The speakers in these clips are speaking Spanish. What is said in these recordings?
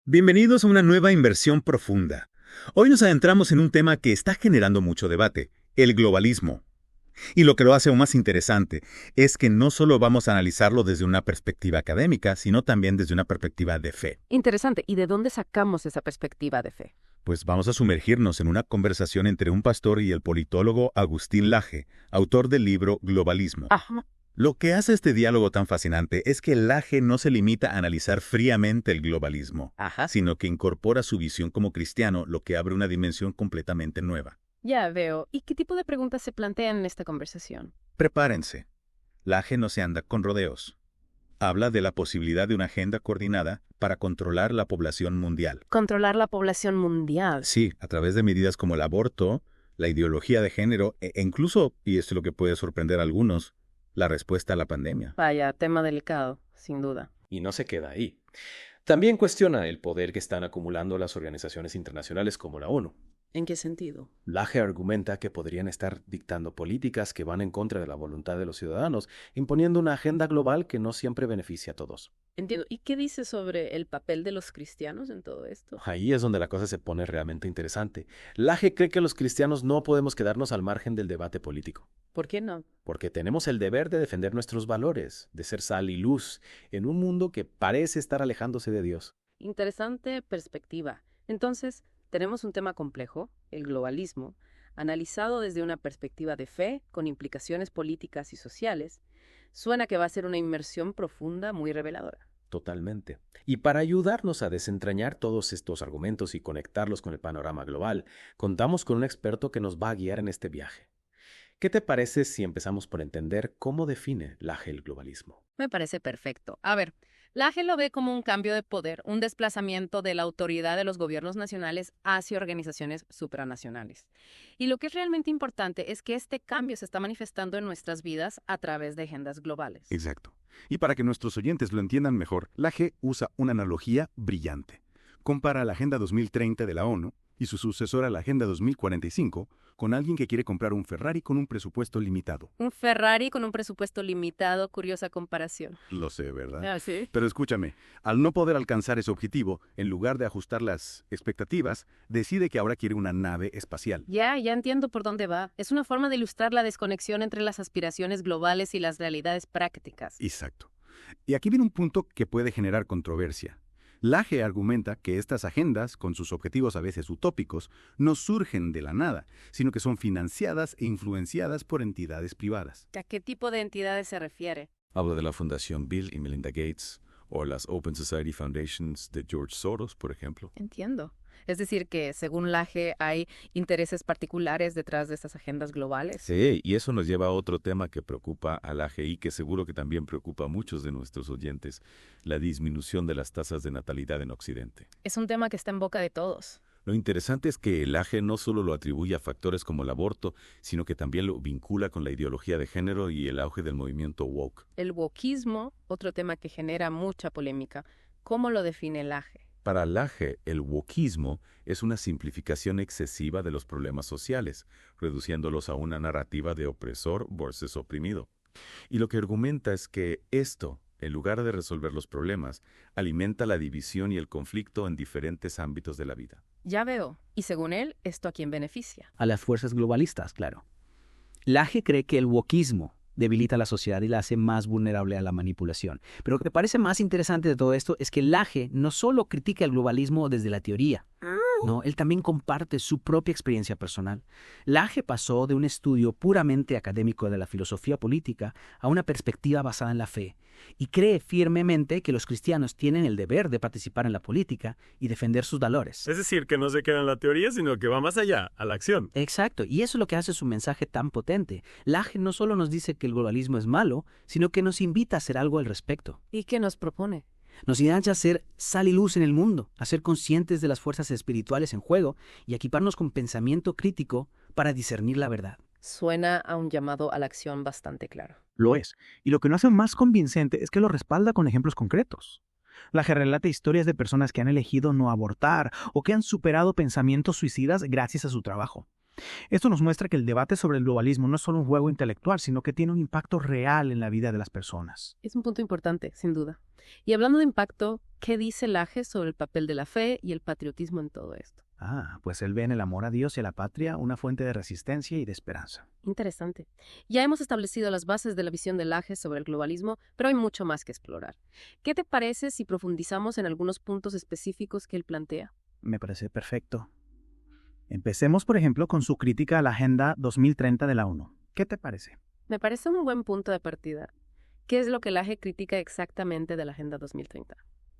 Bienvenidos a una nueva inversión profunda. Hoy nos adentramos en un tema que está generando mucho debate, el globalismo. Y lo que lo hace aún más interesante es que no solo vamos a analizarlo desde una perspectiva académica, sino también desde una perspectiva de fe. Interesante. ¿Y de dónde sacamos esa perspectiva de fe? Pues vamos a sumergirnos en una conversación entre un pastor y el politólogo Agustín Laje, autor del libro Globalismo. Ajá. Lo que hace este diálogo tan fascinante es que Laje no se limita a analizar fríamente el globalismo, Ajá. sino que incorpora su visión como cristiano, lo que abre una dimensión completamente nueva. Ya veo. ¿Y qué tipo de preguntas se plantean en esta conversación? Prepárense. Laje no se anda con rodeos. Habla de la posibilidad de una agenda coordinada para controlar la población mundial. Controlar la población mundial. Sí, a través de medidas como el aborto, la ideología de género e incluso, y esto es lo que puede sorprender a algunos, la respuesta a la pandemia. Vaya, tema delicado, sin duda. Y no se queda ahí. También cuestiona el poder que están acumulando las organizaciones internacionales como la ONU. ¿En qué sentido? Laje argumenta que podrían estar dictando políticas que van en contra de la voluntad de los ciudadanos, imponiendo una agenda global que no siempre beneficia a todos. Entiendo. ¿Y qué dice sobre el papel de los cristianos en todo esto? Ahí es donde la cosa se pone realmente interesante. Laje cree que los cristianos no podemos quedarnos al margen del debate político, ¿Por qué no? porque tenemos el deber de defender nuestros valores, de ser sal y luz, en un mundo que parece estar alejándose de Dios. Interesante perspectiva. Entonces, tenemos un tema complejo, el globalismo, analizado desde una perspectiva de fe, con implicaciones políticas y sociales. Suena que va a ser una inmersión profunda muy reveladora. Totalmente. Y para ayudarnos a desentrañar todos estos argumentos y conectarlos con el panorama global, contamos con un experto que nos va a guiar en este viaje. ¿Qué te parece si empezamos por entender cómo define Laje el globalismo? Me parece perfecto. A ver, Laje lo ve como un cambio de poder, un desplazamiento de la autoridad de los gobiernos nacionales hacia organizaciones supranacionales. Y lo que es realmente importante es que este cambio se está manifestando en nuestras vidas a través de agendas globales. Exacto. Y para que nuestros oyentes lo entiendan mejor, Laje usa una analogía brillante. Compara la Agenda 2030 de la ONU y su sucesora, la Agenda 2045, con alguien que quiere comprar un Ferrari con un presupuesto limitado. Un Ferrari con un presupuesto limitado, curiosa comparación. Lo sé, ¿verdad? Ah, sí. Pero escúchame, al no poder alcanzar ese objetivo, en lugar de ajustar las expectativas, decide que ahora quiere una nave espacial. Ya entiendo por dónde va. Es una forma de ilustrar la desconexión entre las aspiraciones globales y las realidades prácticas. Exacto. Y aquí viene un punto que puede generar controversia. Laje argumenta que estas agendas, con sus objetivos a veces utópicos, no surgen de la nada, sino que son financiadas e influenciadas por entidades privadas. ¿A qué tipo de entidades se refiere? Habla de la Fundación Bill y Melinda Gates o las Open Society Foundations de George Soros, por ejemplo. Entiendo. Es decir, que según Laje hay intereses particulares detrás de estas agendas globales. Sí, y eso nos lleva a otro tema que preocupa a la AGI, que seguro que también preocupa a muchos de nuestros oyentes, la disminución de las tasas de natalidad en Occidente. Es un tema que está en boca de todos. Lo interesante es que el AGE no solo lo atribuye a factores como el aborto, sino que también lo vincula con la ideología de género y el auge del movimiento woke. El wokismo, otro tema que genera mucha polémica. ¿Cómo lo define Laje? Para Laje, el wokismo es una simplificación excesiva de los problemas sociales, reduciéndolos a una narrativa de opresor versus oprimido. Y lo que argumenta es que esto, en lugar de resolver los problemas, alimenta la división y el conflicto en diferentes ámbitos de la vida. Ya veo. Y según él, ¿esto a quién beneficia? A las fuerzas globalistas, claro. Laje cree que el wokismo debilita a la sociedad y la hace más vulnerable a la manipulación. Pero lo que me parece más interesante de todo esto es que Laje no solo critica el globalismo desde la teoría, no, él también comparte su propia experiencia personal. Laje pasó de un estudio puramente académico de la filosofía política a una perspectiva basada en la fe y cree firmemente que los cristianos tienen el deber de participar en la política y defender sus valores. Es decir, que no se queda en la teoría, sino que va más allá, a la acción. Exacto, y eso es lo que hace su mensaje tan potente. Laje no solo nos dice que el globalismo es malo, sino que nos invita a hacer algo al respecto. ¿Y qué nos propone? Nos engancha a ser sal y luz en el mundo, a ser conscientes de las fuerzas espirituales en juego y a equiparnos con pensamiento crítico para discernir la verdad. Suena a un llamado a la acción bastante claro. Lo es. Y lo que lo hace más convincente es que lo respalda con ejemplos concretos. Laje relata historias de personas que han elegido no abortar o que han superado pensamientos suicidas gracias a su trabajo. Esto nos muestra que el debate sobre el globalismo no es solo un juego intelectual, sino que tiene un impacto real en la vida de las personas. Es un punto importante, sin duda. Y hablando de impacto, ¿qué dice Laje sobre el papel de la fe y el patriotismo en todo esto? Pues él ve en el amor a Dios y a la patria una fuente de resistencia y de esperanza. Interesante. Ya hemos establecido las bases de la visión de Laje sobre el globalismo, pero hay mucho más que explorar. ¿Qué te parece si profundizamos en algunos puntos específicos que él plantea? Me parece perfecto. Empecemos, por ejemplo, con su crítica a la Agenda 2030 de la ONU. ¿Qué te parece? Me parece un buen punto de partida. ¿Qué es lo que Laje critica exactamente de la Agenda 2030?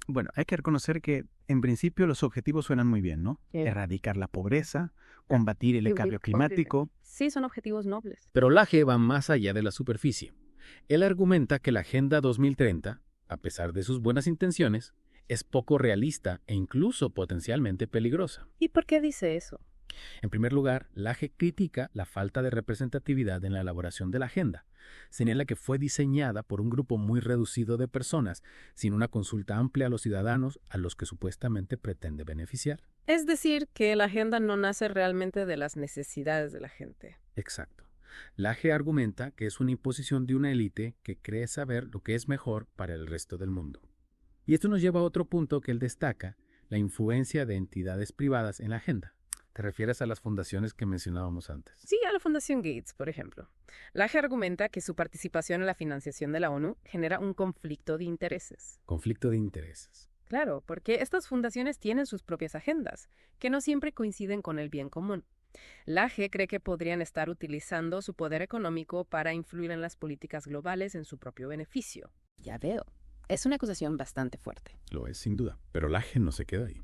Bueno, hay que reconocer que, en principio, los objetivos suenan muy bien, ¿no? ¿Qué? Erradicar la pobreza, combatir el cambio climático. Sí, son objetivos nobles. Pero Laje va más allá de la superficie. Él argumenta que la Agenda 2030, a pesar de sus buenas intenciones, es poco realista e incluso potencialmente peligrosa. ¿Y por qué dice eso? En primer lugar, Laje critica la falta de representatividad en la elaboración de la agenda. Señala que fue diseñada por un grupo muy reducido de personas, sin una consulta amplia a los ciudadanos a los que supuestamente pretende beneficiar. Es decir, que la agenda no nace realmente de las necesidades de la gente. Exacto. Laje argumenta que es una imposición de una élite que cree saber lo que es mejor para el resto del mundo. Y esto nos lleva a otro punto que él destaca, la influencia de entidades privadas en la agenda. ¿Te refieres a las fundaciones que mencionábamos antes? Sí, a la Fundación Gates, por ejemplo. Laje argumenta que su participación en la financiación de la ONU genera un conflicto de intereses. Conflicto de intereses. Claro, porque estas fundaciones tienen sus propias agendas, que no siempre coinciden con el bien común. Laje cree que podrían estar utilizando su poder económico para influir en las políticas globales en su propio beneficio. Ya veo. Es una acusación bastante fuerte. Lo es, sin duda, pero Laje no se queda ahí.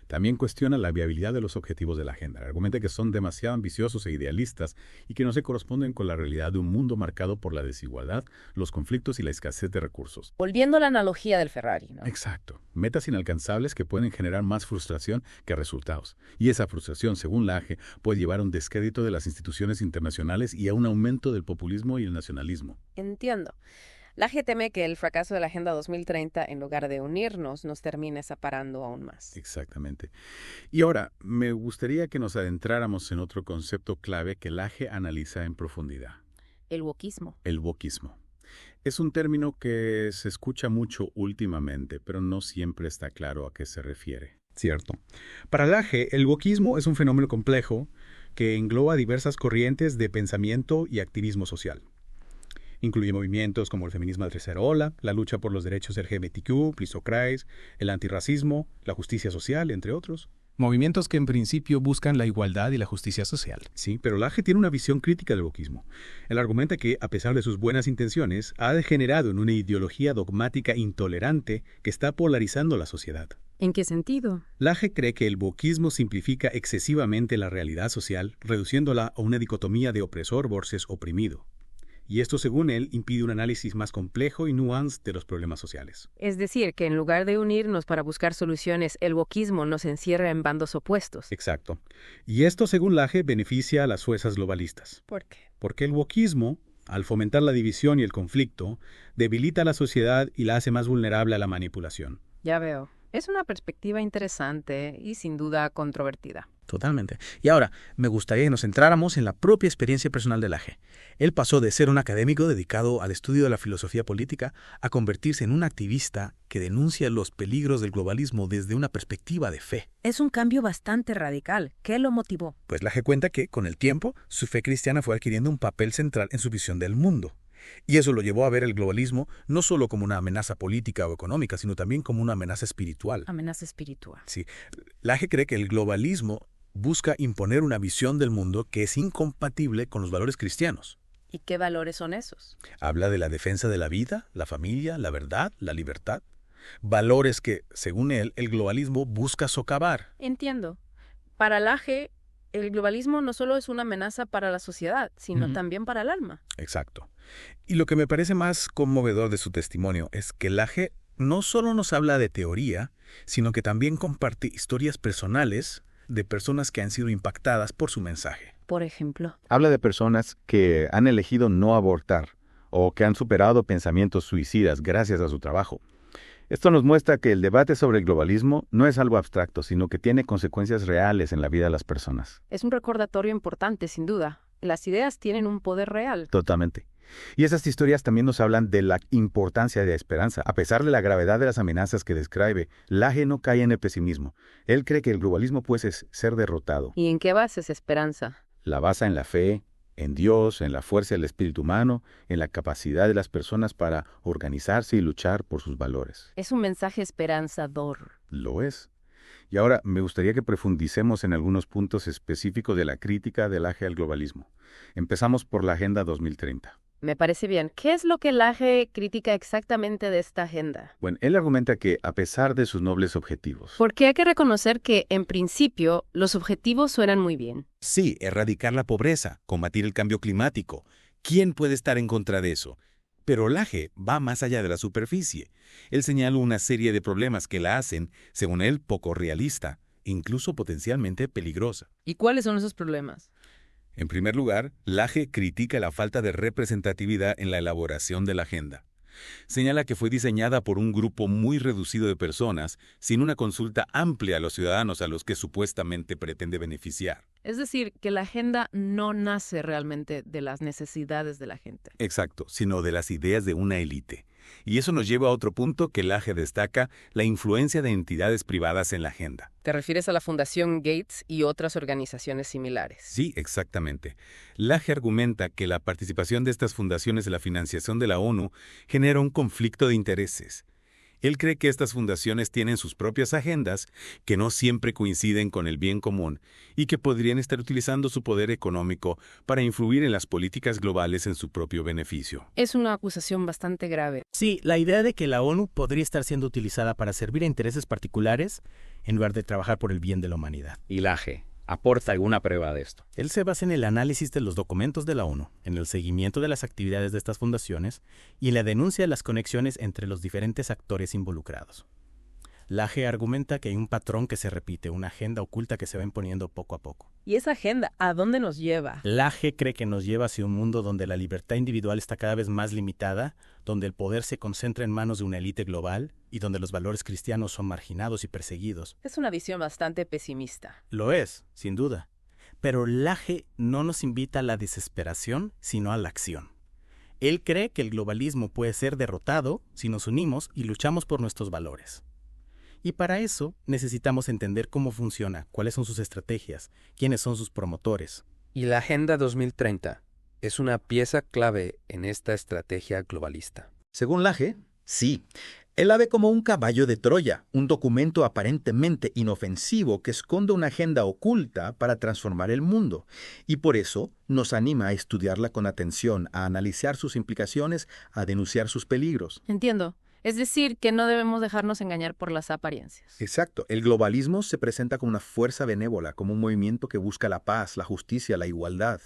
También cuestiona la viabilidad de los objetivos de la agenda. Argumenta que son demasiado ambiciosos e idealistas y que no se corresponden con la realidad de un mundo marcado por la desigualdad, los conflictos y la escasez de recursos. Volviendo a la analogía del Ferrari, ¿no? Exacto. Metas inalcanzables que pueden generar más frustración que resultados. Y esa frustración, según Laje, puede llevar a un descrédito de las instituciones internacionales y a un aumento del populismo y el nacionalismo. Entiendo. Laje teme que el fracaso de la Agenda 2030, en lugar de unirnos, nos termine separando aún más. Exactamente. Y ahora, me gustaría que nos adentráramos en otro concepto clave que Laje analiza en profundidad. El wokismo. El wokismo. Es un término que se escucha mucho últimamente, pero no siempre está claro a qué se refiere. Cierto. Para Laje, el wokismo es un fenómeno complejo que engloba diversas corrientes de pensamiento y activismo social. Incluye movimientos como el feminismo de tercera ola, la lucha por los derechos LGBTQ, Plisocrates, el antirracismo, la justicia social, entre otros. Movimientos que en principio buscan la igualdad y la justicia social. Sí, pero Laje tiene una visión crítica del wokismo. Él argumenta que, a pesar de sus buenas intenciones, ha degenerado en una ideología dogmática intolerante que está polarizando la sociedad. ¿En qué sentido? Laje cree que el wokismo simplifica excesivamente la realidad social, reduciéndola a una dicotomía de opresor versus oprimido. Y esto, según él, impide un análisis más complejo y nuanced de los problemas sociales. Es decir, que en lugar de unirnos para buscar soluciones, el wokismo nos encierra en bandos opuestos. Exacto. Y esto, según Laje, beneficia a las fuerzas globalistas. ¿Por qué? Porque el wokismo, al fomentar la división y el conflicto, debilita a la sociedad y la hace más vulnerable a la manipulación. Ya veo. Es una perspectiva interesante y sin duda controvertida. Totalmente. Y ahora, me gustaría que nos centráramos en la propia experiencia personal de Laje. Él pasó de ser un académico dedicado al estudio de la filosofía política a convertirse en un activista que denuncia los peligros del globalismo desde una perspectiva de fe. Es un cambio bastante radical. ¿Qué lo motivó? Pues Laje cuenta que, con el tiempo, su fe cristiana fue adquiriendo un papel central en su visión del mundo. Y eso lo llevó a ver el globalismo no solo como una amenaza política o económica, sino también como una amenaza espiritual. Amenaza espiritual. Sí. Laje cree que el globalismo busca imponer una visión del mundo que es incompatible con los valores cristianos. ¿Y qué valores son esos? Habla de la defensa de la vida, la familia, la verdad, la libertad. Valores que, según él, el globalismo busca socavar. Entiendo. Para Laje, el globalismo no solo es una amenaza para la sociedad, sino también para el alma. Exacto. Y lo que me parece más conmovedor de su testimonio es que Laje no solo nos habla de teoría, sino que también comparte historias personales de personas que han sido impactadas por su mensaje. Por ejemplo. Habla de personas que han elegido no abortar o que han superado pensamientos suicidas gracias a su trabajo. Esto nos muestra que el debate sobre el globalismo no es algo abstracto, sino que tiene consecuencias reales en la vida de las personas. Es un recordatorio importante, sin duda. Las ideas tienen un poder real. Totalmente. Y esas historias también nos hablan de la importancia de la esperanza. A pesar de la gravedad de las amenazas que describe, Lage no cae en el pesimismo. Él cree que el globalismo puede ser derrotado. ¿Y en qué basa esa esperanza? La basa en la fe, en Dios, en la fuerza del espíritu humano, en la capacidad de las personas para organizarse y luchar por sus valores. Es un mensaje esperanzador. Lo es. Y ahora me gustaría que profundicemos en algunos puntos específicos de la crítica del Lage al globalismo. Empezamos por la Agenda 2030. Me parece bien. ¿Qué es lo que Lage critica exactamente de esta agenda? Bueno, él argumenta que, a pesar de sus nobles objetivos, Porque hay que reconocer que, en principio, los objetivos suenan muy bien. Sí, erradicar la pobreza, combatir el cambio climático. ¿Quién puede estar en contra de eso? Pero Lage va más allá de la superficie. Él señala una serie de problemas que la hacen, según él, poco realista, incluso potencialmente peligrosa. ¿Y cuáles son esos problemas? En primer lugar, Lage critica la falta de representatividad en la elaboración de la agenda. Señala que fue diseñada por un grupo muy reducido de personas, sin una consulta amplia a los ciudadanos a los que supuestamente pretende beneficiar. Es decir, que la agenda no nace realmente de las necesidades de la gente. Exacto, sino de las ideas de una élite. Y eso nos lleva a otro punto que Lage destaca, la influencia de entidades privadas en la agenda. ¿Te refieres a la Fundación Gates y otras organizaciones similares? Sí, exactamente. Lage argumenta que la participación de estas fundaciones en la financiación de la ONU genera un conflicto de intereses. Él cree que estas fundaciones tienen sus propias agendas que no siempre coinciden con el bien común y que podrían estar utilizando su poder económico para influir en las políticas globales en su propio beneficio. Es una acusación bastante grave. Sí, la idea de que la ONU podría estar siendo utilizada para servir a intereses particulares en lugar de trabajar por el bien de la humanidad. Y Lage aporta alguna prueba de esto. Él se basa en el análisis de los documentos de la ONU, en el seguimiento de las actividades de estas fundaciones y en la denuncia de las conexiones entre los diferentes actores involucrados. Lage argumenta que hay un patrón que se repite, una agenda oculta que se va imponiendo poco a poco. ¿Y esa agenda a dónde nos lleva? Lage cree que nos lleva hacia un mundo donde la libertad individual está cada vez más limitada, donde el poder se concentra en manos de una élite global y donde los valores cristianos son marginados y perseguidos. Es una visión bastante pesimista. Lo es, sin duda. Pero Lage no nos invita a la desesperación, sino a la acción. Él cree que el globalismo puede ser derrotado si nos unimos y luchamos por nuestros valores. Y para eso necesitamos entender cómo funciona, cuáles son sus estrategias, quiénes son sus promotores. Y la Agenda 2030 es una pieza clave en esta estrategia globalista. Según Lage, sí. Él la ve como un caballo de Troya, un documento aparentemente inofensivo que esconde una agenda oculta para transformar el mundo. Y por eso nos anima a estudiarla con atención, a analizar sus implicaciones, a denunciar sus peligros. Entiendo. Es decir, que no debemos dejarnos engañar por las apariencias. Exacto. El globalismo se presenta como una fuerza benévola, como un movimiento que busca la paz, la justicia, la igualdad.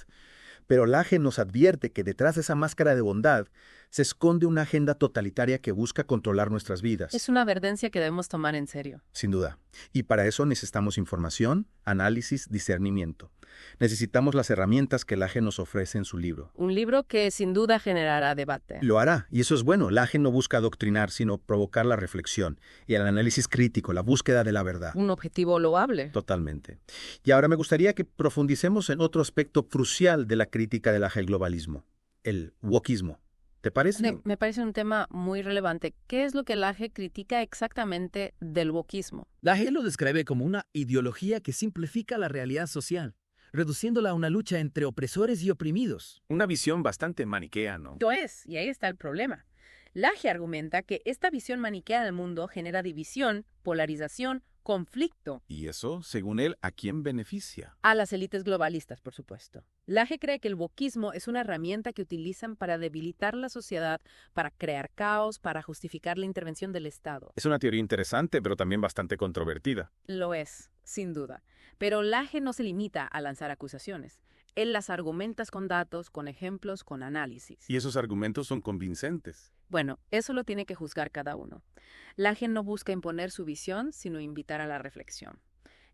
Pero Lage nos advierte que detrás de esa máscara de bondad se esconde una agenda totalitaria que busca controlar nuestras vidas. Es una advertencia que debemos tomar en serio. Sin duda. Y para eso necesitamos información, análisis, discernimiento. Necesitamos las herramientas que Lage nos ofrece en su libro. Un libro que sin duda generará debate. Lo hará, y eso es bueno. Lage no busca adoctrinar, sino provocar la reflexión y el análisis crítico, la búsqueda de la verdad. Un objetivo loable. Totalmente. Y ahora me gustaría que profundicemos en otro aspecto crucial de la crítica de Lage al globalismo, el wokismo. ¿Te parece? Me parece un tema muy relevante. ¿Qué es lo que Lage critica exactamente del wokismo? Lage lo describe como una ideología que simplifica la realidad social, reduciéndola a una lucha entre opresores y oprimidos. Una visión bastante maniquea, ¿no? Lo es, y ahí está el problema. Lage argumenta que esta visión maniquea del mundo genera división, polarización, conflicto. Y eso, según él, ¿a quién beneficia? A las élites globalistas, por supuesto. Lage cree que el wokismo es una herramienta que utilizan para debilitar la sociedad, para crear caos, para justificar la intervención del Estado. Es una teoría interesante, pero también bastante controvertida. Lo es, sin duda. Pero Lage no se limita a lanzar acusaciones. Él las argumenta con datos, con ejemplos, con análisis. Y esos argumentos son convincentes. Bueno, eso lo tiene que juzgar cada uno. Lage no busca imponer su visión, sino invitar a la reflexión.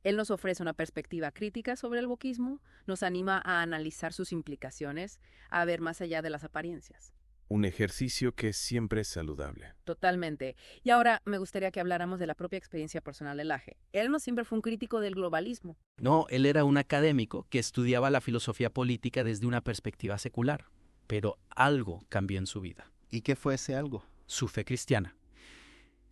Él nos ofrece una perspectiva crítica sobre el wokismo, nos anima a analizar sus implicaciones, a ver más allá de las apariencias. Un ejercicio que siempre es saludable. Totalmente. Y ahora me gustaría que habláramos de la propia experiencia personal de Laje. Él no siempre fue un crítico del globalismo. No, él era un académico que estudiaba la filosofía política desde una perspectiva secular, pero algo cambió en su vida. ¿Y qué fue ese algo? Su fe cristiana.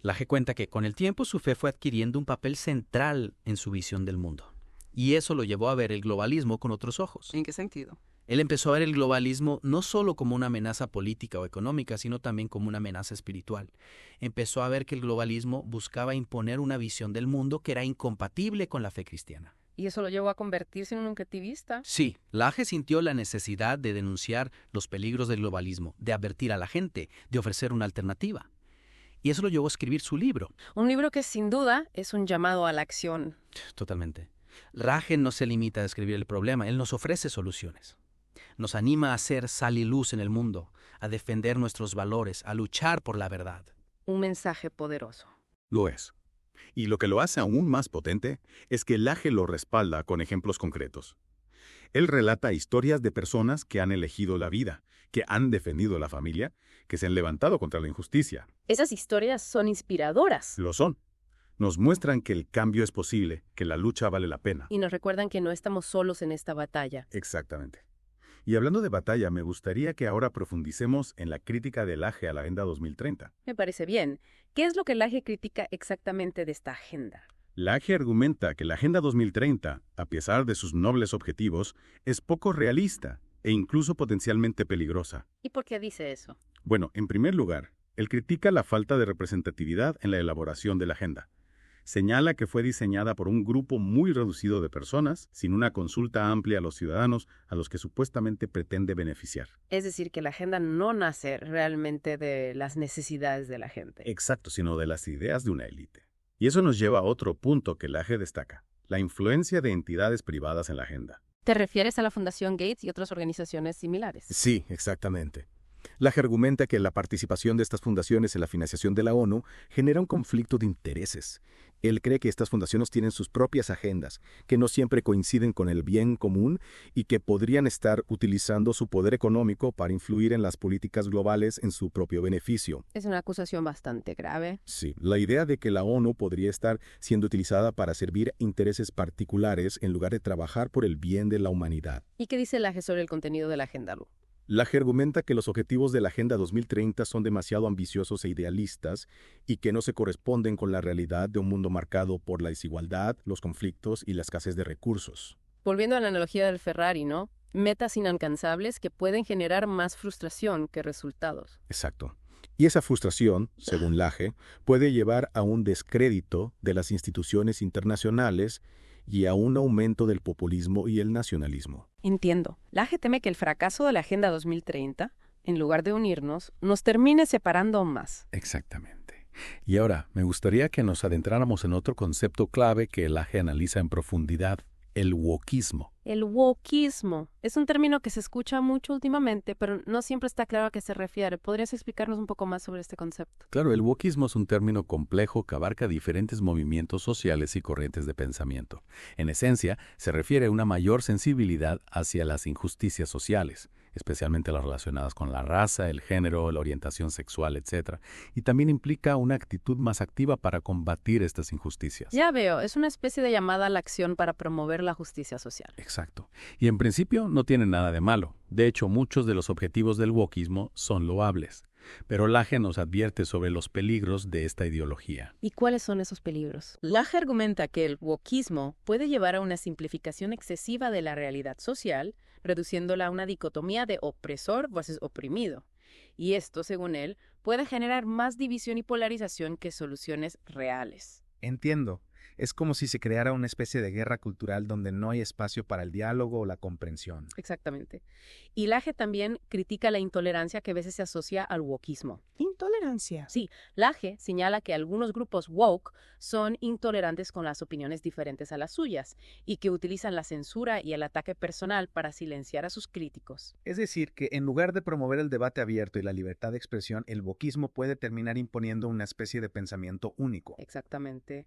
Laje cuenta que con el tiempo su fe fue adquiriendo un papel central en su visión del mundo. Y eso lo llevó a ver el globalismo con otros ojos. ¿En qué sentido? Él empezó a ver el globalismo no solo como una amenaza política o económica, sino también como una amenaza espiritual. Empezó a ver que el globalismo buscaba imponer una visión del mundo que era incompatible con la fe cristiana. ¿Y eso lo llevó a convertirse en un objetivista? Sí, Laje sintió la necesidad de denunciar los peligros del globalismo, de advertir a la gente, de ofrecer una alternativa. Y eso lo llevó a escribir su libro. Un libro que sin duda es un llamado a la acción. Totalmente. Laje no se limita a describir el problema, él nos ofrece soluciones. Nos anima a ser sal y luz en el mundo, a defender nuestros valores, a luchar por la verdad. Un mensaje poderoso. Lo es. Y lo que lo hace aún más potente es que Laje lo respalda con ejemplos concretos. Él relata historias de personas que han elegido la vida, que han defendido la familia, que se han levantado contra la injusticia. Esas historias son inspiradoras. Lo son. Nos muestran que el cambio es posible, que la lucha vale la pena. Y nos recuerdan que no estamos solos en esta batalla. Exactamente. Y hablando de batalla, me gustaría que ahora profundicemos en la crítica de Laje a la Agenda 2030. Me parece bien. ¿Qué es lo que Laje critica exactamente de esta agenda? Laje argumenta que la Agenda 2030, a pesar de sus nobles objetivos, es poco realista e incluso potencialmente peligrosa. ¿Y por qué dice eso? Bueno, en primer lugar, él critica la falta de representatividad en la elaboración de la agenda. Señala que fue diseñada por un grupo muy reducido de personas, sin una consulta amplia a los ciudadanos a los que supuestamente pretende beneficiar. Es decir, que la agenda no nace realmente de las necesidades de la gente. Exacto, sino de las ideas de una élite. Y eso nos lleva a otro punto que Laje destaca, la influencia de entidades privadas en la agenda. ¿Te refieres a la Fundación Gates y otras organizaciones similares? Sí, exactamente. Laje argumenta que la participación de estas fundaciones en la financiación de la ONU genera un conflicto de intereses. Él cree que estas fundaciones tienen sus propias agendas, que no siempre coinciden con el bien común y que podrían estar utilizando su poder económico para influir en las políticas globales en su propio beneficio. Es una acusación bastante grave. Sí, la idea de que la ONU podría estar siendo utilizada para servir intereses particulares en lugar de trabajar por el bien de la humanidad. ¿Y qué dice Laje sobre el contenido de la agenda, Lu? Laje argumenta que los objetivos de la Agenda 2030 son demasiado ambiciosos e idealistas y que no se corresponden con la realidad de un mundo marcado por la desigualdad, los conflictos y la escasez de recursos. Volviendo a la analogía del Ferrari, ¿no? Metas inalcanzables que pueden generar más frustración que resultados. Exacto. Y esa frustración, según Laje, puede llevar a un descrédito de las instituciones internacionales y a un aumento del populismo y el nacionalismo. Entiendo. Laje teme que el fracaso de la Agenda 2030, en lugar de unirnos, nos termine separando aún más. Exactamente. Y ahora, me gustaría que nos adentráramos en otro concepto clave que Laje analiza en profundidad, el wokismo. El wokismo es un término que se escucha mucho últimamente, pero no siempre está claro a qué se refiere. ¿Podrías explicarnos un poco más sobre este concepto? Claro, el wokismo es un término complejo que abarca diferentes movimientos sociales y corrientes de pensamiento. En esencia, se refiere a una mayor sensibilidad hacia las injusticias sociales, especialmente las relacionadas con la raza, el género, la orientación sexual, etc. Y también implica una actitud más activa para combatir estas injusticias. Ya veo, es una especie de llamada a la acción para promover la justicia social. Exacto. Y en principio no tiene nada de malo. De hecho, muchos de los objetivos del wokismo son loables. Pero Laje nos advierte sobre los peligros de esta ideología. ¿Y cuáles son esos peligros? Laje argumenta que el wokismo puede llevar a una simplificación excesiva de la realidad social, reduciéndola a una dicotomía de opresor versus oprimido. Y esto, según él, puede generar más división y polarización que soluciones reales. Entiendo. Es como si se creara una especie de guerra cultural donde no hay espacio para el diálogo o la comprensión. Exactamente. Y Laje también critica la intolerancia que a veces se asocia al wokismo. ¿Intolerancia? Sí, Laje señala que algunos grupos woke son intolerantes con las opiniones diferentes a las suyas y que utilizan la censura y el ataque personal para silenciar a sus críticos. Es decir, que en lugar de promover el debate abierto y la libertad de expresión, el wokismo puede terminar imponiendo una especie de pensamiento único. Exactamente.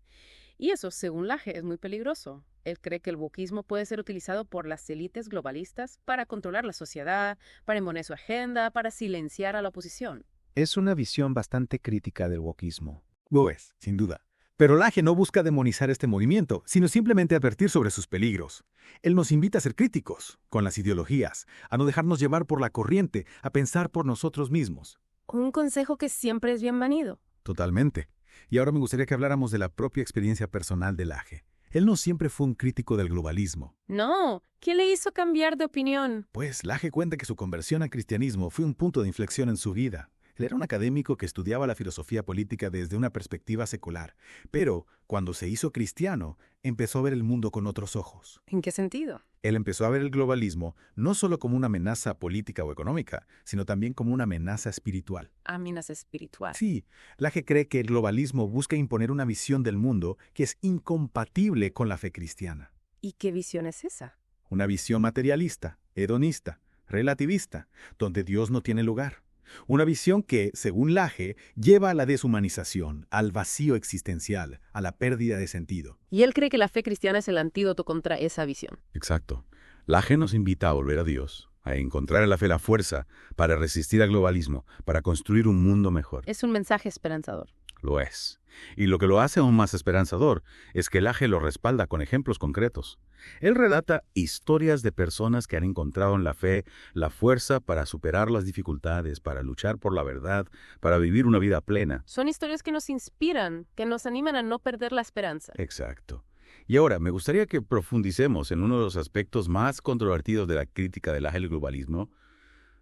Y eso, según Laje, es muy peligroso. Él cree que el wokismo puede ser utilizado por las élites globalistas para controlar la sociedad, para imponer su agenda, para silenciar a la oposición. Es una visión bastante crítica del wokismo. Lo es, sin duda. Pero Laje no busca demonizar este movimiento, sino simplemente advertir sobre sus peligros. Él nos invita a ser críticos con las ideologías, a no dejarnos llevar por la corriente, a pensar por nosotros mismos. Un consejo que siempre es bienvenido. Totalmente. Y ahora me gustaría que habláramos de la propia experiencia personal de Laje. Él no siempre fue un crítico del globalismo. No, ¿qué le hizo cambiar de opinión? Pues Laje cuenta que su conversión al cristianismo fue un punto de inflexión en su vida. Él era un académico que estudiaba la filosofía política desde una perspectiva secular, pero cuando se hizo cristiano, empezó a ver el mundo con otros ojos. ¿En qué sentido? Él empezó a ver el globalismo no solo como una amenaza política o económica, sino también como una amenaza espiritual. Amenaza espiritual. Sí, Laje cree que el globalismo busca imponer una visión del mundo que es incompatible con la fe cristiana. ¿Y qué visión es esa? Una visión materialista, hedonista, relativista, donde Dios no tiene lugar. Una visión que, según Laje, lleva a la deshumanización, al vacío existencial, a la pérdida de sentido. Y él cree que la fe cristiana es el antídoto contra esa visión. Exacto. Laje nos invita a volver a Dios, a encontrar en la fe la fuerza para resistir al globalismo, para construir un mundo mejor. Es un mensaje esperanzador. Lo es. Y lo que lo hace aún más esperanzador es que Laje lo respalda con ejemplos concretos. Él relata historias de personas que han encontrado en la fe la fuerza para superar las dificultades, para luchar por la verdad, para vivir una vida plena. Son historias que nos inspiran, que nos animan a no perder la esperanza. Exacto. Y ahora, me gustaría que profundicemos en uno de los aspectos más controvertidos de la crítica del Laje al globalismo,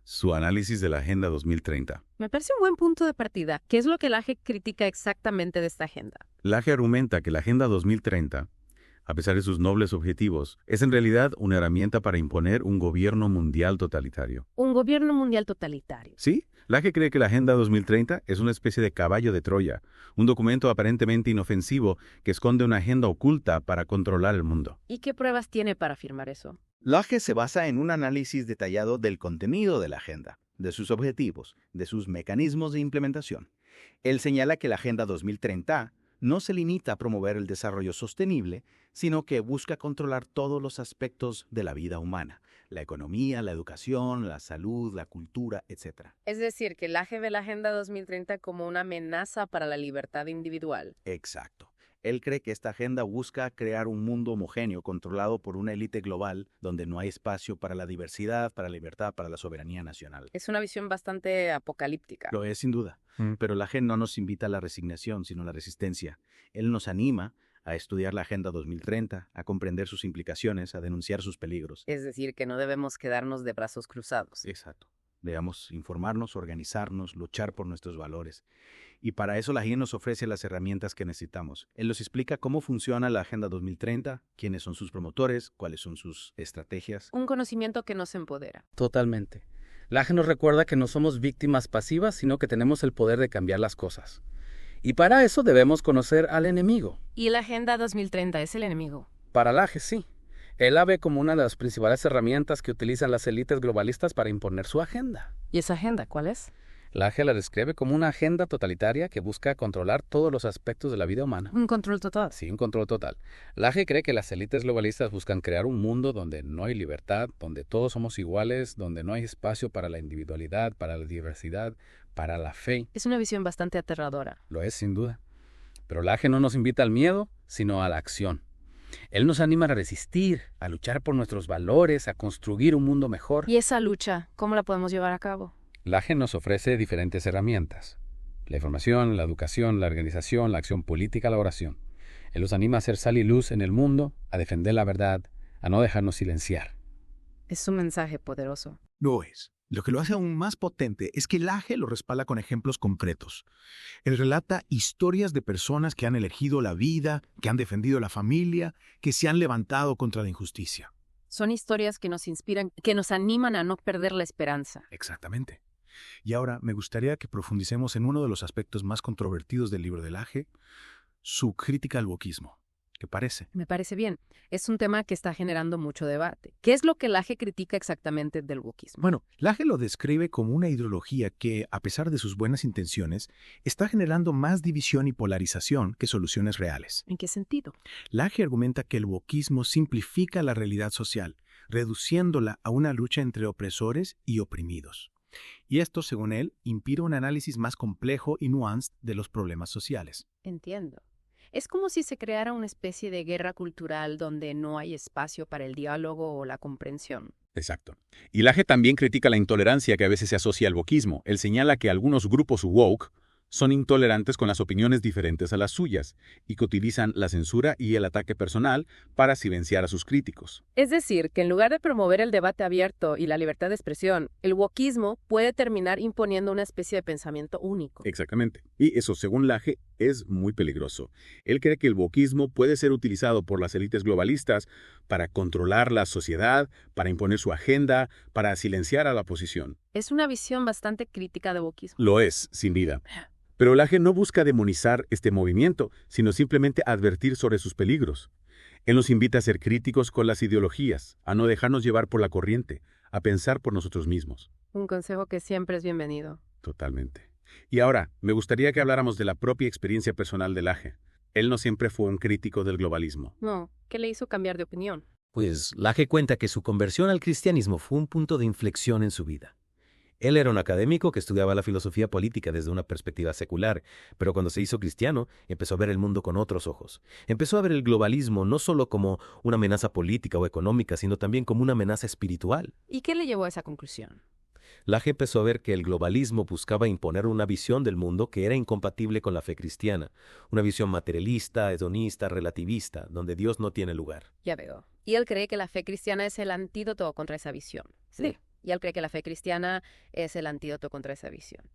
su análisis de la Agenda 2030. Me parece un buen punto de partida. ¿Qué es lo que Laje critica exactamente de esta agenda? Laje argumenta que la Agenda 2030, a pesar de sus nobles objetivos, es en realidad una herramienta para imponer un gobierno mundial totalitario. Un gobierno mundial totalitario. Sí, Laje cree que la Agenda 2030 es una especie de caballo de Troya, un documento aparentemente inofensivo que esconde una agenda oculta para controlar el mundo. ¿Y qué pruebas tiene para afirmar eso? Laje se basa en un análisis detallado del contenido de la agenda, de sus objetivos, de sus mecanismos de implementación. Él señala que la Agenda 2030 no se limita a promover el desarrollo sostenible, sino que busca controlar todos los aspectos de la vida humana: la economía, la educación, la salud, la cultura, etc. Es decir, que Laje ve la Agenda 2030 como una amenaza para la libertad individual. Exacto. Él cree que esta agenda busca crear un mundo homogéneo controlado por una élite global donde no hay espacio para la diversidad, para la libertad, para la soberanía nacional. Es una visión bastante apocalíptica. Lo es sin duda, pero Laje no nos invita a la resignación, sino a la resistencia. Él nos anima a estudiar la Agenda 2030, a comprender sus implicaciones, a denunciar sus peligros. Es decir, que no debemos quedarnos de brazos cruzados. Exacto. Debemos informarnos, organizarnos, luchar por nuestros valores. Y para eso Laje nos ofrece las herramientas que necesitamos. Él nos explica cómo funciona la Agenda 2030, quiénes son sus promotores, cuáles son sus estrategias. Un conocimiento que nos empodera. Totalmente. Laje nos recuerda que no somos víctimas pasivas, sino que tenemos el poder de cambiar las cosas. Y para eso debemos conocer al enemigo. ¿Y la Agenda 2030 es el enemigo? Para Laje, sí. Él la ve como una de las principales herramientas que utilizan las élites globalistas para imponer su agenda. ¿Y esa agenda cuál es? Laje la describe como una agenda totalitaria que busca controlar todos los aspectos de la vida humana. ¿Un control total? Sí, un control total. Laje cree que las élites globalistas buscan crear un mundo donde no hay libertad, donde todos somos iguales, donde no hay espacio para la individualidad, para la diversidad, para la fe. Es una visión bastante aterradora. Lo es, sin duda. Pero Laje no nos invita al miedo, sino a la acción. Él nos anima a resistir, a luchar por nuestros valores, a construir un mundo mejor. ¿Y esa lucha, cómo la podemos llevar a cabo? Laje nos ofrece diferentes herramientas: la información, la educación, la organización, la acción política, la oración. Él nos anima a ser sal y luz en el mundo, a defender la verdad, a no dejarnos silenciar. Es un mensaje poderoso. Lo es. Lo que lo hace aún más potente es que Laje lo respalda con ejemplos concretos. Él relata historias de personas que han elegido la vida, que han defendido la familia, que se han levantado contra la injusticia. Son historias que nos inspiran, que nos animan a no perder la esperanza. Exactamente. Y ahora me gustaría que profundicemos en uno de los aspectos más controvertidos del libro de Laje, su crítica al wokismo. ¿Te parece? Me parece bien. Es un tema que está generando mucho debate. ¿Qué es lo que Laje critica exactamente del wokismo? Bueno, Laje lo describe como una ideología que, a pesar de sus buenas intenciones, está generando más división y polarización que soluciones reales. ¿En qué sentido? Laje argumenta que el wokismo simplifica la realidad social, reduciéndola a una lucha entre opresores y oprimidos. Y esto, según él, impide un análisis más complejo y nuanced de los problemas sociales. Entiendo. Es como si se creara una especie de guerra cultural donde no hay espacio para el diálogo o la comprensión. Exacto. Y Laje también critica la intolerancia que a veces se asocia al wokismo. Él señala que algunos grupos woke son intolerantes con las opiniones diferentes a las suyas y que utilizan la censura y el ataque personal para silenciar a sus críticos. Es decir, que en lugar de promover el debate abierto y la libertad de expresión, el wokismo puede terminar imponiendo una especie de pensamiento único. Exactamente. Y eso, según Laje, es muy peligroso. Él cree que el wokismo puede ser utilizado por las élites globalistas para controlar la sociedad, para imponer su agenda, para silenciar a la oposición. Es una visión bastante crítica de wokismo. Lo es, sin duda. Pero Laje no busca demonizar este movimiento, sino simplemente advertir sobre sus peligros. Él nos invita a ser críticos con las ideologías, a no dejarnos llevar por la corriente, a pensar por nosotros mismos. Un consejo que siempre es bienvenido. Totalmente. Y ahora, me gustaría que habláramos de la propia experiencia personal de Laje. Él no siempre fue un crítico del globalismo. No, ¿qué le hizo cambiar de opinión? Pues Laje cuenta que su conversión al cristianismo fue un punto de inflexión en su vida. Él era un académico que estudiaba la filosofía política desde una perspectiva secular, pero cuando se hizo cristiano, empezó a ver el mundo con otros ojos. Empezó a ver el globalismo no solo como una amenaza política o económica, sino también como una amenaza espiritual. ¿Y qué le llevó a esa conclusión? Laje empezó a ver que el globalismo buscaba imponer una visión del mundo que era incompatible con la fe cristiana, una visión materialista, hedonista, relativista, donde Dios no tiene lugar. Ya veo. Y él cree que la fe cristiana es el antídoto contra esa visión. Sí. Y él cree que la fe cristiana es el antídoto contra esa visión.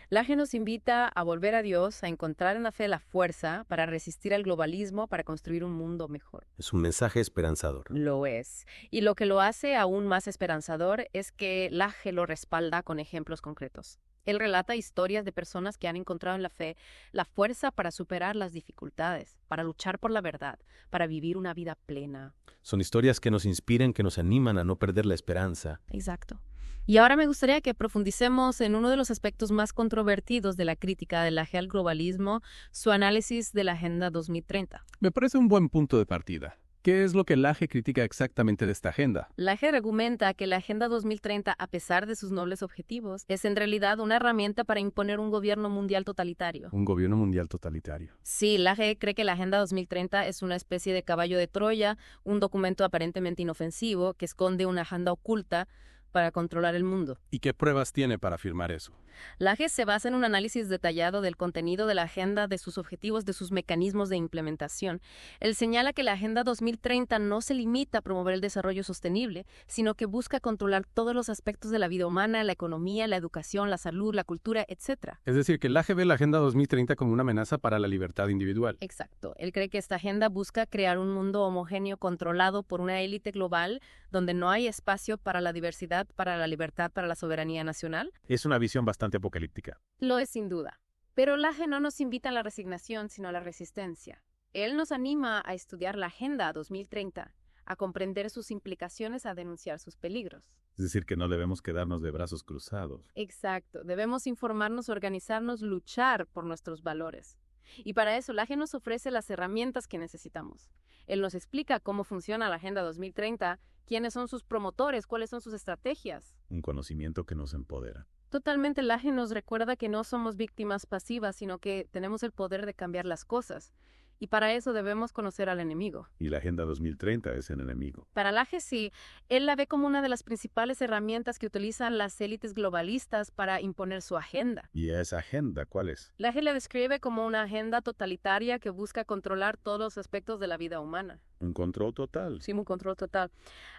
Laje nos invita a volver a Dios, a encontrar en la fe la fuerza para resistir al globalismo, para construir un mundo mejor. Es un mensaje esperanzador. Lo es. Y lo que lo hace aún más esperanzador es que Laje lo respalda con ejemplos concretos. Él relata historias de personas que han encontrado en la fe la fuerza para superar las dificultades, para luchar por la verdad, para vivir una vida plena. Son historias que nos inspiran, que nos animan a no perder la esperanza. Exacto. Y ahora me gustaría que profundicemos en uno de los aspectos más controvertidos de la crítica de Laje al globalismo, su análisis de la Agenda 2030. Me parece un buen punto de partida. ¿Qué es lo que Laje critica exactamente de esta agenda? Laje argumenta que la Agenda 2030, a pesar de sus nobles objetivos, es en realidad una herramienta para imponer un gobierno mundial totalitario. Un gobierno mundial totalitario. Sí, Laje cree que la Agenda 2030 es una especie de caballo de Troya, un documento aparentemente inofensivo que esconde una agenda oculta para controlar el mundo. ¿Y qué pruebas tiene para afirmar eso? Laje se basa en un análisis detallado del contenido de la agenda, de sus objetivos, de sus mecanismos de implementación. Él señala que la Agenda 2030 no se limita a promover el desarrollo sostenible, sino que busca controlar todos los aspectos de la vida humana, la economía, la educación, la salud, la cultura, etc. Es decir, que Laje ve la Agenda 2030 como una amenaza para la libertad individual. Exacto. Él cree que esta agenda busca crear un mundo homogéneo controlado por una élite global donde no hay espacio para la diversidad, para la libertad, para la soberanía nacional. Es una visión bastante apocalíptica. Lo es sin duda. Pero Laje no nos invita a la resignación, sino a la resistencia. Él nos anima a estudiar la Agenda 2030, a comprender sus implicaciones, a denunciar sus peligros. Es decir, que no debemos quedarnos de brazos cruzados. Exacto. Debemos informarnos, organizarnos, luchar por nuestros valores. Y para eso, Laje nos ofrece las herramientas que necesitamos. Él nos explica cómo funciona la Agenda 2030, quiénes son sus promotores, cuáles son sus estrategias. Un conocimiento que nos empodera. Totalmente, Laje nos recuerda que no somos víctimas pasivas, sino que tenemos el poder de cambiar las cosas. Y para eso debemos conocer al enemigo. Y la Agenda 2030 es el enemigo. Para Laje sí, él la ve como una de las principales herramientas que utilizan las élites globalistas para imponer su agenda. ¿Y esa agenda cuál es? Laje la describe como una agenda totalitaria que busca controlar todos los aspectos de la vida humana. Un control total. Sí, un control total.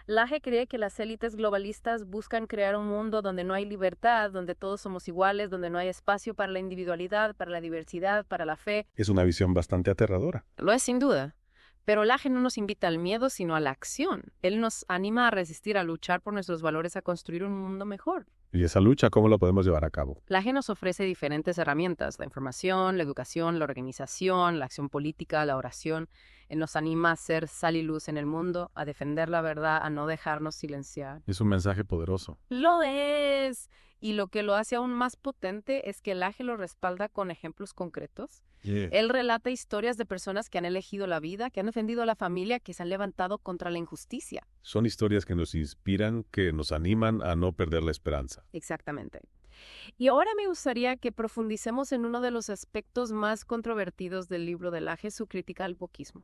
Laje cree que las élites globalistas buscan crear un mundo donde no hay libertad, donde todos somos iguales, donde no hay espacio para la individualidad, para la diversidad, para la fe. Es una visión bastante aterradora. Lo es sin duda. Pero Laje no nos invita al miedo, sino a la acción. Él nos anima a resistir, a luchar por nuestros valores, a construir un mundo mejor. ¿Y esa lucha cómo la podemos llevar a cabo? Laje nos ofrece diferentes herramientas: la información, la educación, la organización, la acción política, la oración. Él nos anima a ser sal y luz en el mundo, a defender la verdad, a no dejarnos silenciar. Es un mensaje poderoso. ¡Lo es! Y lo que lo hace aún más potente es que Laje lo respalda con ejemplos concretos. Él relata historias de personas que han elegido la vida, que han defendido a la familia, que se han levantado contra la injusticia. Son historias que nos inspiran, que nos animan a no perder la esperanza. Exactamente. Y ahora me gustaría que profundicemos en uno de los aspectos más controvertidos del libro de Laje, su crítica al wokismo.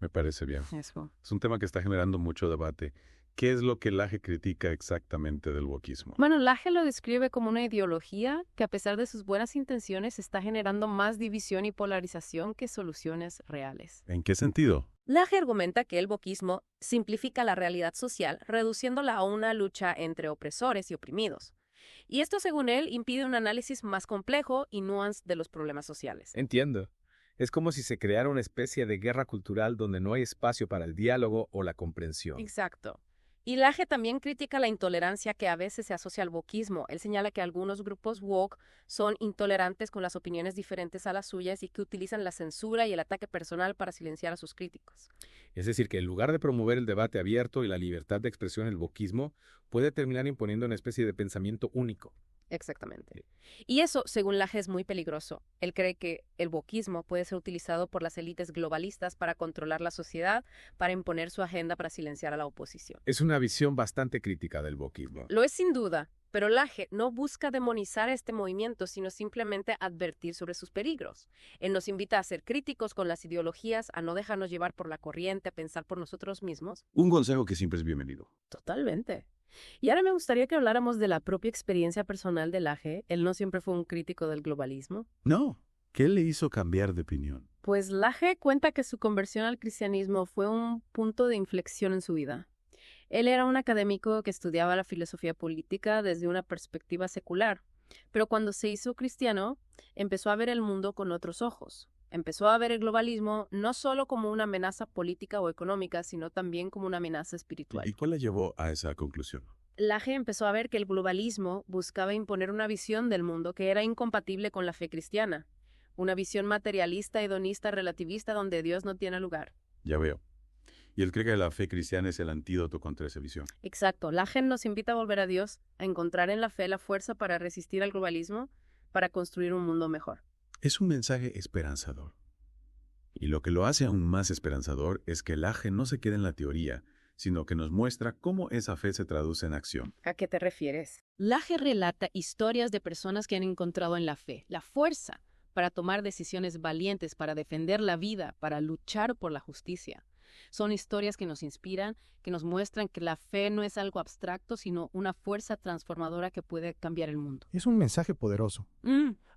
Me parece bien. Eso. Es un tema que está generando mucho debate. ¿Qué es lo que Laje critica exactamente del wokismo? Bueno, Laje lo describe como una ideología que a pesar de sus buenas intenciones está generando más división y polarización que soluciones reales. ¿En qué sentido? Laje argumenta que el wokismo simplifica la realidad social, reduciéndola a una lucha entre opresores y oprimidos. Y esto, según él, impide un análisis más complejo y nuanced de los problemas sociales. Entiendo. Es como si se creara una especie de guerra cultural donde no hay espacio para el diálogo o la comprensión. Exacto. Y Laje también critica la intolerancia que a veces se asocia al wokismo. Él señala que algunos grupos woke son intolerantes con las opiniones diferentes a las suyas y que utilizan la censura y el ataque personal para silenciar a sus críticos. Es decir, que en lugar de promover el debate abierto y la libertad de expresión, el wokismo puede terminar imponiendo una especie de pensamiento único. Exactamente. Y eso, según Laje, es muy peligroso. Él cree que el wokismo puede ser utilizado por las élites globalistas para controlar la sociedad, para imponer su agenda, para silenciar a la oposición. Es una visión bastante crítica del wokismo. Lo es sin duda, pero Laje no busca demonizar este movimiento, sino simplemente advertir sobre sus peligros. Él nos invita a ser críticos con las ideologías, a no dejarnos llevar por la corriente, a pensar por nosotros mismos. Un consejo que siempre es bienvenido. Totalmente. Y ahora me gustaría que habláramos de la propia experiencia personal de Laje. Él no siempre fue un crítico del globalismo. No. ¿Qué le hizo cambiar de opinión? Pues Laje cuenta que su conversión al cristianismo fue un punto de inflexión en su vida. Él era un académico que estudiaba la filosofía política desde una perspectiva secular, pero cuando se hizo cristiano, empezó a ver el mundo con otros ojos. Empezó a ver el globalismo no solo como una amenaza política o económica, sino también como una amenaza espiritual. ¿Y cuál le llevó a esa conclusión? Laje empezó a ver que el globalismo buscaba imponer una visión del mundo que era incompatible con la fe cristiana, una visión materialista, hedonista, relativista, donde Dios no tiene lugar. Ya veo. Y él cree que la fe cristiana es el antídoto contra esa visión. Exacto. Laje nos invita a volver a Dios, a encontrar en la fe la fuerza para resistir al globalismo, para construir un mundo mejor. Es un mensaje esperanzador. Y lo que lo hace aún más esperanzador es que Laje no se queda en la teoría, sino que nos muestra cómo esa fe se traduce en acción. ¿A qué te refieres? Laje relata historias de personas que han encontrado en la fe la fuerza para tomar decisiones valientes, para defender la vida, para luchar por la justicia. Son historias que nos inspiran, que nos muestran que la fe no es algo abstracto, sino una fuerza transformadora que puede cambiar el mundo. Es un mensaje poderoso.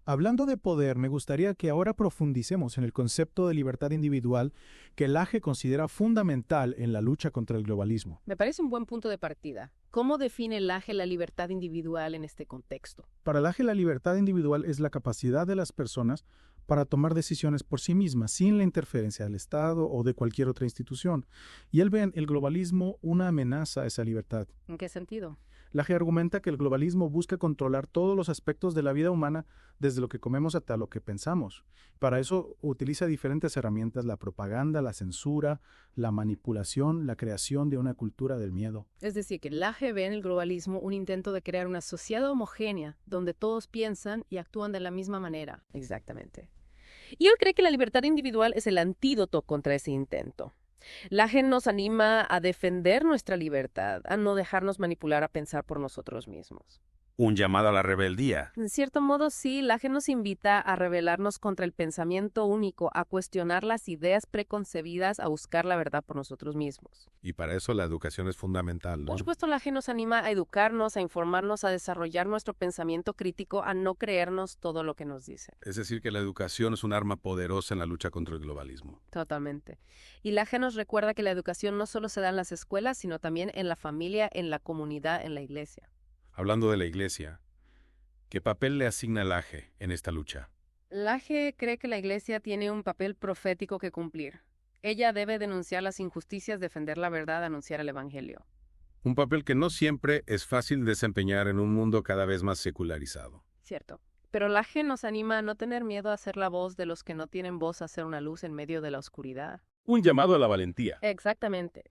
Hablando de poder, me gustaría que ahora profundicemos en el concepto de libertad individual que Laje considera fundamental en la lucha contra el globalismo. Me parece un buen punto de partida. ¿Cómo define Laje la libertad individual en este contexto? Para Laje, la libertad individual es la capacidad de las personas para tomar decisiones por sí mismas, sin la interferencia del Estado o de cualquier otra institución. Y él ve en el globalismo una amenaza a esa libertad. ¿En qué sentido? Laje argumenta que el globalismo busca controlar todos los aspectos de la vida humana, desde lo que comemos hasta lo que pensamos. Para eso utiliza diferentes herramientas: la propaganda, la censura, la manipulación, la creación de una cultura del miedo. Es decir, que Laje ve en el globalismo un intento de crear una sociedad homogénea, donde todos piensan y actúan de la misma manera. Exactamente. Y él cree que la libertad individual es el antídoto contra ese intento. Laje nos anima a defender nuestra libertad, a no dejarnos manipular, a pensar por nosotros mismos. Un llamado a la rebeldía. En cierto modo, sí, Laje nos invita a rebelarnos contra el pensamiento único, a cuestionar las ideas preconcebidas, a buscar la verdad por nosotros mismos. Y para eso la educación es fundamental, ¿no? Por supuesto, Laje nos anima a educarnos, a informarnos, a desarrollar nuestro pensamiento crítico, a no creernos todo lo que nos dicen. Es decir, que la educación es un arma poderosa en la lucha contra el globalismo. Totalmente. Y Laje nos recuerda que la educación no solo se da en las escuelas, sino también en la familia, en la comunidad, en la iglesia. Hablando de la iglesia, ¿qué papel le asigna Laje en esta lucha? Laje cree que la iglesia tiene un papel profético que cumplir. Ella debe denunciar las injusticias, defender la verdad, anunciar el evangelio. Un papel que no siempre es fácil desempeñar en un mundo cada vez más secularizado. Cierto. Pero Laje nos anima a no tener miedo a ser la voz de los que no tienen voz, a ser una luz en medio de la oscuridad. Un llamado a la valentía. Exactamente.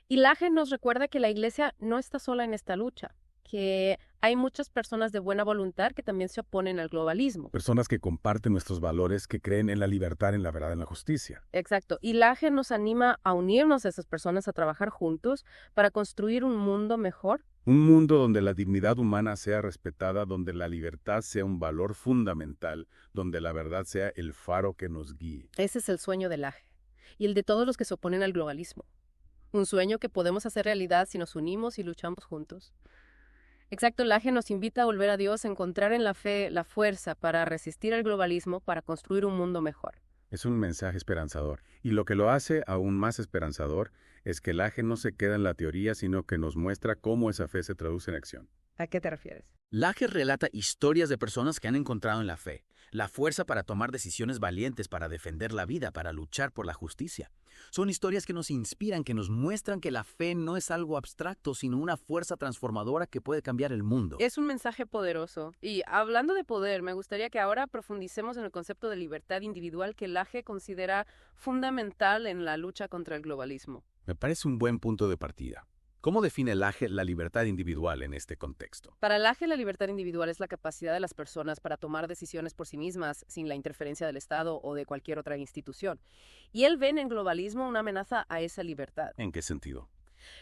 Y Laje nos recuerda que la Iglesia no está sola en esta lucha, que hay muchas personas de buena voluntad que también se oponen al globalismo. Personas que comparten nuestros valores, que creen en la libertad, en la verdad, en la justicia. Exacto. Y Laje nos anima a unirnos a esas personas, a trabajar juntos para construir un mundo mejor. Un mundo donde la dignidad humana sea respetada, donde la libertad sea un valor fundamental, donde la verdad sea el faro que nos guíe. Ese es el sueño de Laje y el de todos los que se oponen al globalismo. Un sueño que podemos hacer realidad si nos unimos y luchamos juntos. Exacto, Laje nos invita a volver a Dios, a encontrar en la fe la fuerza para resistir al globalismo, para construir un mundo mejor. Es un mensaje esperanzador. Y lo que lo hace aún más esperanzador es que Laje no se queda en la teoría, sino que nos muestra cómo esa fe se traduce en acción. ¿A qué te refieres? Laje relata historias de personas que han encontrado en la fe la fuerza para tomar decisiones valientes, para defender la vida, para luchar por la justicia. Son historias que nos inspiran, que nos muestran que la fe no es algo abstracto, sino una fuerza transformadora que puede cambiar el mundo. Es un mensaje poderoso. Y hablando de poder, me gustaría que ahora profundicemos en el concepto de libertad individual que Laje considera fundamental en la lucha contra el globalismo. Me parece un buen punto de partida. ¿Cómo define Laje la libertad individual en este contexto? Para Laje, la libertad individual es la capacidad de las personas para tomar decisiones por sí mismas sin la interferencia del Estado o de cualquier otra institución. Y él ve en el globalismo una amenaza a esa libertad. ¿En qué sentido?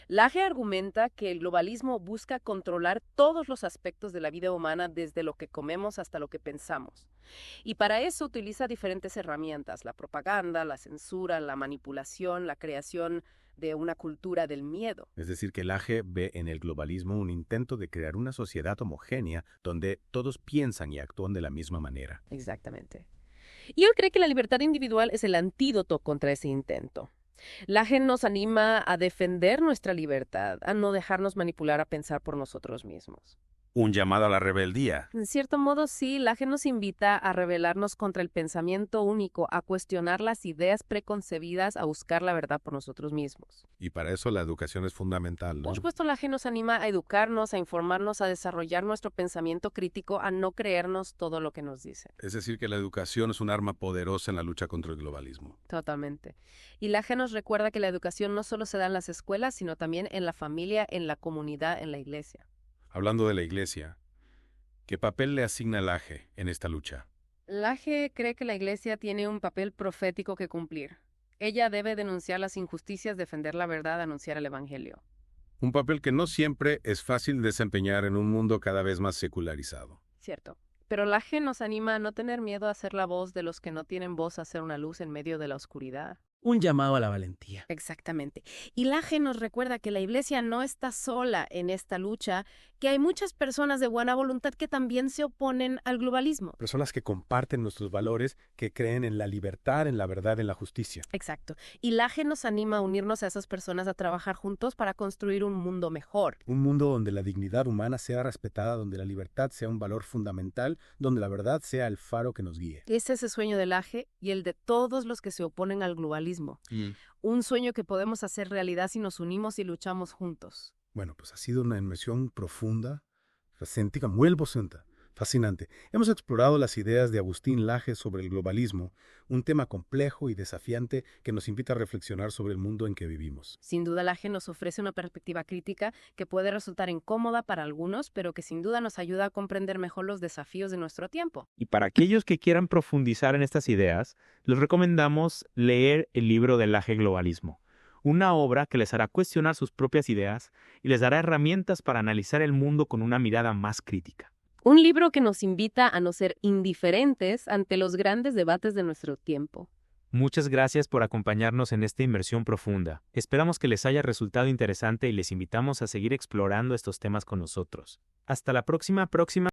Laje argumenta que el globalismo busca controlar todos los aspectos de la vida humana, desde lo que comemos hasta lo que pensamos. Y para eso utiliza diferentes herramientas: la propaganda, la censura, la manipulación, la creación de una cultura del miedo. Es decir, que Laje ve en el globalismo un intento de crear una sociedad homogénea donde todos piensan y actúan de la misma manera. Exactamente. Y él cree que la libertad individual es el antídoto contra ese intento. Laje nos anima a defender nuestra libertad, a no dejarnos manipular, a pensar por nosotros mismos. Un llamado a la rebeldía. En cierto modo, sí, Laje nos invita a rebelarnos contra el pensamiento único, a cuestionar las ideas preconcebidas, a buscar la verdad por nosotros mismos. Y para eso la educación es fundamental, ¿no? Por supuesto, Laje nos anima a educarnos, a informarnos, a desarrollar nuestro pensamiento crítico, a no creernos todo lo que nos dicen. Es decir, que la educación es un arma poderosa en la lucha contra el globalismo. Totalmente. Y Laje nos recuerda que la educación no solo se da en las escuelas, sino también en la familia, en la comunidad, en la iglesia. Hablando de la Iglesia, ¿qué papel le asigna Laje en esta lucha? Laje cree que la Iglesia tiene un papel profético que cumplir. Ella debe denunciar las injusticias, defender la verdad, anunciar el Evangelio. Un papel que no siempre es fácil desempeñar en un mundo cada vez más secularizado. Cierto. Pero Laje nos anima a no tener miedo a ser la voz de los que no tienen voz, a ser una luz en medio de la oscuridad. Un llamado a la valentía. Exactamente. Y Laje nos recuerda que la Iglesia no está sola en esta lucha, que hay muchas personas de buena voluntad que también se oponen al globalismo. Personas que comparten nuestros valores, que creen en la libertad, en la verdad, en la justicia. Exacto. Y Laje nos anima a unirnos a esas personas, a trabajar juntos para construir un mundo mejor. Un mundo donde la dignidad humana sea respetada, donde la libertad sea un valor fundamental, donde la verdad sea el faro que nos guíe. Ese es el sueño de Laje y el de todos los que se oponen al globalismo. Un sueño que podemos hacer realidad si nos unimos y luchamos juntos. Bueno, pues ha sido una inmersión profunda, muy fascinante. Hemos explorado las ideas de Agustín Laje sobre el globalismo, un tema complejo y desafiante que nos invita a reflexionar sobre el mundo en que vivimos. Sin duda, Laje nos ofrece una perspectiva crítica que puede resultar incómoda para algunos, pero que sin duda nos ayuda a comprender mejor los desafíos de nuestro tiempo. Y para aquellos que quieran profundizar en estas ideas, les recomendamos leer el libro de Laje Globalismo, una obra que les hará cuestionar sus propias ideas y les dará herramientas para analizar el mundo con una mirada más crítica. Un libro que nos invita a no ser indiferentes ante los grandes debates de nuestro tiempo. Muchas gracias por acompañarnos en esta inmersión profunda. Esperamos que les haya resultado interesante y les invitamos a seguir explorando estos temas con nosotros. Hasta la próxima.